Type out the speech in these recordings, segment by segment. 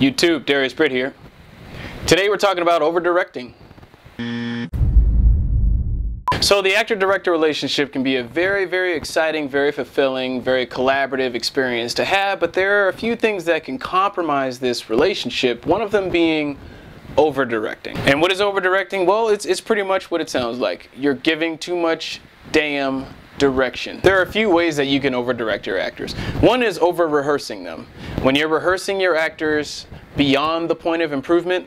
YouTube, Darious Britt here. Today we're talking about overdirecting. So the actor-director relationship can be a very exciting, very fulfilling, very collaborative experience to have, but there are a few things that can compromise this relationship, one of them being overdirecting. And what is overdirecting? Well, it's pretty much what it sounds like. You're giving too much damn direction. There are a few ways that you can overdirect your actors. One is over-rehearsing them. When you're rehearsing your actors beyond the point of improvement,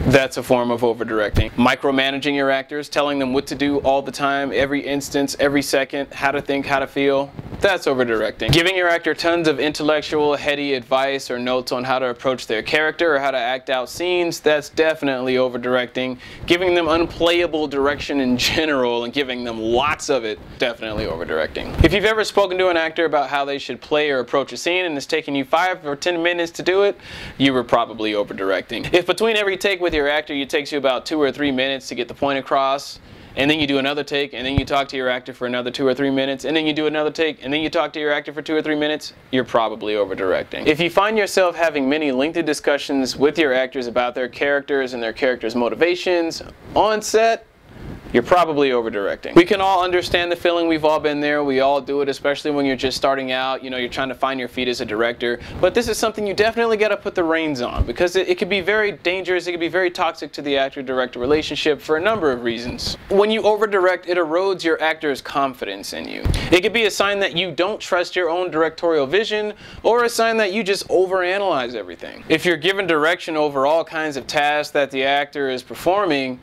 that's a form of overdirecting. Micromanaging your actors, telling them what to do all the time, every instance, every second, how to think, how to feel, that's overdirecting. Giving your actor tons of intellectual, heady advice or notes on how to approach their character or how to act out scenes, that's definitely overdirecting. Giving them unplayable direction in general and giving them lots of it, definitely overdirecting. If you've ever spoken to an actor about how they should play or approach a scene and it's taken you 5 or 10 minutes to do it, you were probably overdirecting. If between every take with your actor it takes you about 2 or 3 minutes to get the point across, and then you do another take, and then you talk to your actor for another 2 or 3 minutes, and then you do another take, and then you talk to your actor for 2 or 3 minutes, you're probably overdirecting. If you find yourself having many lengthy discussions with your actors about their characters and their characters' motivations on set, you're probably overdirecting. We can all understand the feeling. We've all been there. We all do it, especially when you're just starting out. You know, you're trying to find your feet as a director. But this is something you definitely got to put the reins on because it can be very dangerous. It can be very toxic to the actor-director relationship for a number of reasons. When you overdirect, it erodes your actor's confidence in you. It could be a sign that you don't trust your own directorial vision or a sign that you just overanalyze everything. If you're given direction over all kinds of tasks that the actor is performing,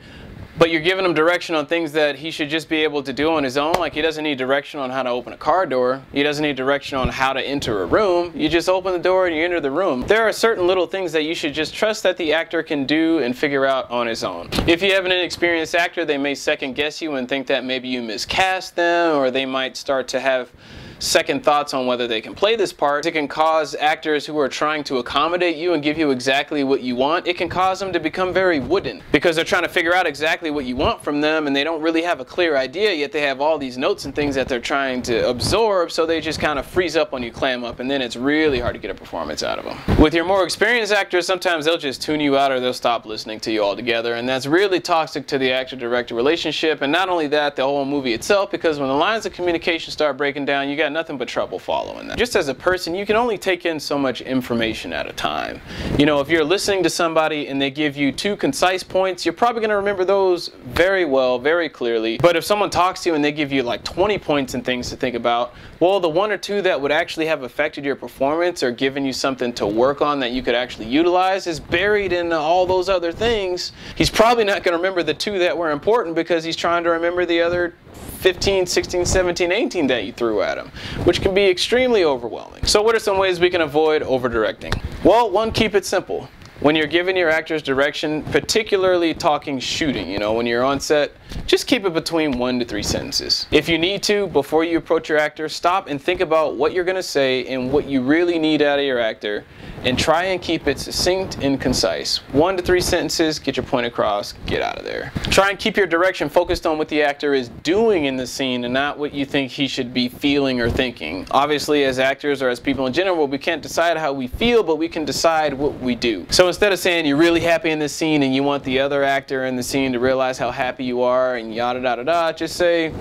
but you're giving him direction on things that he should just be able to do on his own, like he doesn't need direction on how to open a car door, he doesn't need direction on how to enter a room, you just open the door and you enter the room. There are certain little things that you should just trust that the actor can do and figure out on his own. If you have an inexperienced actor, they may second guess you and think that maybe you miscast them, or they might start to have second thoughts on whether they can play this part. It can cause actors who are trying to accommodate you and give you exactly what you want, it can cause them to become very wooden because they're trying to figure out exactly what you want from them and they don't really have a clear idea, yet they have all these notes and things that they're trying to absorb, so they just kind of freeze up on you, clam up, and then it's really hard to get a performance out of them. With your more experienced actors, sometimes they'll just tune you out or they'll stop listening to you altogether, and that's really toxic to the actor-director relationship, and not only that, the whole movie itself, because when the lines of communication start breaking down, you got nothing but trouble following them. Just as a person, you can only take in so much information at a time. You know, if you're listening to somebody and they give you 2 concise points, you're probably going to remember those very well, very clearly. But if someone talks to you and they give you like 20 points and things to think about, well, the 1 or 2 that would actually have affected your performance or given you something to work on that you could actually utilize is buried in all those other things. He's probably not going to remember the 2 that were important because he's trying to remember the other 15, 16, 17, 18 that you threw at him, which can be extremely overwhelming. So what are some ways we can avoid overdirecting? Well, 1, keep it simple. When you're giving your actors direction, particularly talking shooting, you know, when you're on set, just keep it between 1 to 3 sentences. If you need to, before you approach your actor, stop and think about what you're going to say and what you really need out of your actor, and try and keep it succinct and concise. 1 to 3 sentences, get your point across, get out of there. Try and keep your direction focused on what the actor is doing in the scene and not what you think he should be feeling or thinking. Obviously, as actors or as people in general, we can't decide how we feel, but we can decide what we do. So instead of saying you're really happy in this scene and you want the other actor in the scene to realize how happy you are and yada da da da, just say,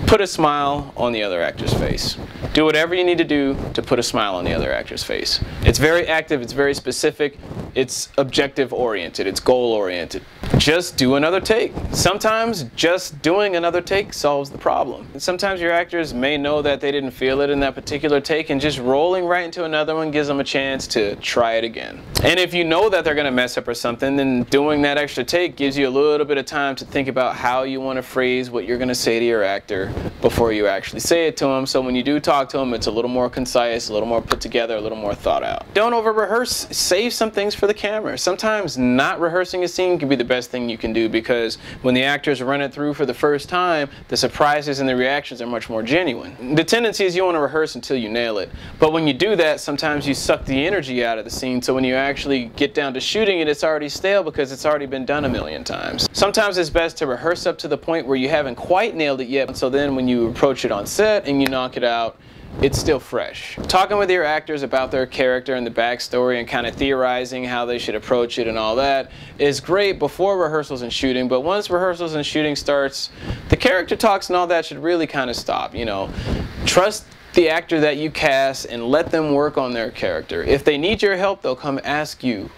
put a smile on the other actor's face. Do whatever you need to do to put a smile on the other actor's face. It's very active, it's very specific, it's objective oriented, it's goal oriented. Just do another take. Sometimes just doing another take solves the problem. And sometimes your actors may know that they didn't feel it in that particular take, and just rolling right into another one gives them a chance to try it again. And if you know that they're going to mess up or something, then doing that extra take gives you a little bit of time to think about how you want to phrase what you're going to say to your actor before you actually say it to them. So when you do talk to them, it's a little more concise, a little more put together, a little more thought out. Don't over rehearse. Save some things for the camera. Sometimes not rehearsing a scene can be the best thing you can do, because when the actors run it through for the first time, the surprises and the reactions are much more genuine. The tendency is you want to rehearse until you nail it, but when you do that, sometimes you suck the energy out of the scene, so when you actually get down to shooting it, it's already stale because it's already been done a million times. Sometimes it's best to rehearse up to the point where you haven't quite nailed it yet, so then when you approach it on set and you knock it out, it's still fresh. Talking with your actors about their character and the backstory and kind of theorizing how they should approach it and all that is great before rehearsals and shooting, but once rehearsals and shooting starts, the character talks and all that should really kind of stop. You know, trust the actor that you cast and let them work on their character. If they need your help, they'll come ask you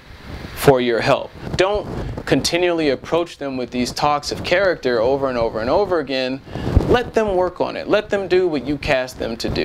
for your help. Don't continually approach them with these talks of character over and over and over again. Let them work on it. Let them do what you cast them to do.